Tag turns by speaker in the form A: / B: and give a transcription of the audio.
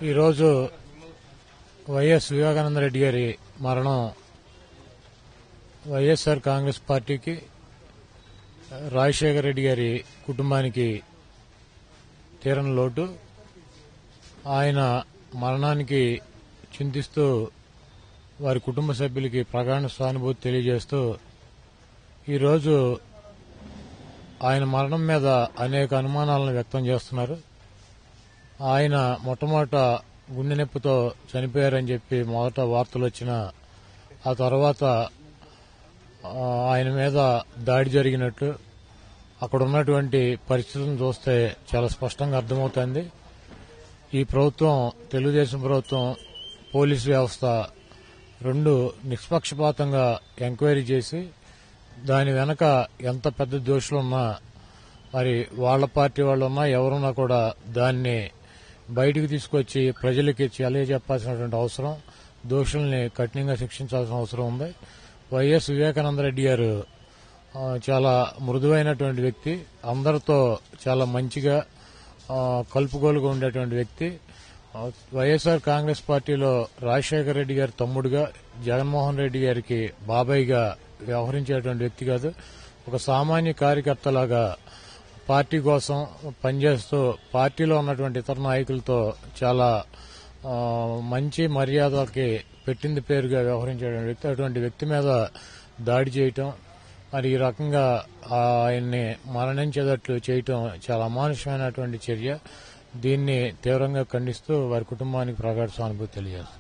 A: ఈరోజు వైఎస్ వివేకానంద రెడ్డి గారి మరణం వైఎస్ఆర్ కాంగ్రెస్ పార్టీకి, రాజశేఖర రెడ్డి గారి కుటుంబానికి తీరని లోటు. ఆయన మరణానికి చింతిస్తూ వారి కుటుంబ సభ్యులకి ప్రగాఢ సానుభూతి తెలియజేస్తూ ఈరోజు ఆయన మరణం మీద అనేక అనుమానాలను వ్యక్తం చేస్తున్నారు. ఆయన మొట్టమొదట గుండె నొప్పితో చనిపోయారని చెప్పి మొదట వార్తలు వచ్చిన ఆ తర్వాత ఆయన మీద దాడి జరిగినట్టు అక్కడ ఉన్నటువంటి పరిస్థితులను చూస్తే చాలా స్పష్టంగా అర్థమవుతోంది. ఈ ప్రభుత్వం, తెలుగుదేశం ప్రభుత్వం, పోలీసు వ్యవస్థ రెండు నిష్పక్షపాతంగా ఎంక్వైరీ చేసి దాని వెనక ఎంత పెద్ద దోషులున్నా, మరి వాళ్ల పార్టీ వాళ్ళున్నా ఎవరున్నా కూడా దాన్ని బయటికి తీసుకొచ్చి ప్రజలకి తెలియజెప్పాల్సినటువంటి అవసరం, దోషుల్ని కఠినంగా శిక్షించాల్సిన అవసరం ఉంది. వైఎస్ వివేకానంద రెడ్డి గారు చాలా మృదువైనటువంటి వ్యక్తి, అందరితో చాలా మంచిగా కలుపుగోలుగా ఉండేటువంటి వ్యక్తి. వైఎస్ఆర్ కాంగ్రెస్ పార్టీలో రాజశేఖర రెడ్డి గారి తమ్ముడుగా, జగన్మోహన్ రెడ్డి గారికి బాబాయిగా వ్యవహరించేటువంటి వ్యక్తి కాదు. ఒక సామాన్య కార్యకర్తలాగా పార్టీ కోసం పనిచేస్తూ పార్టీలో ఉన్నటువంటి ఇతర నాయకులతో చాలా మంచి మర్యాదకి పెట్టింది పేరుగా వ్యవహరించేటువంటి వ్యక్తి. అటువంటి వ్యక్తి మీద దాడి చేయటం, మరి ఈ రకంగా ఆయన్ని మరణించేటట్లు చేయటం చాలా అమానుషమైనటువంటి చర్య. దీన్ని తీవ్రంగా ఖండిస్తూ వారి కుటుంబానికి ప్రగాఢ సానుభూతి తెలియజేస్తారు.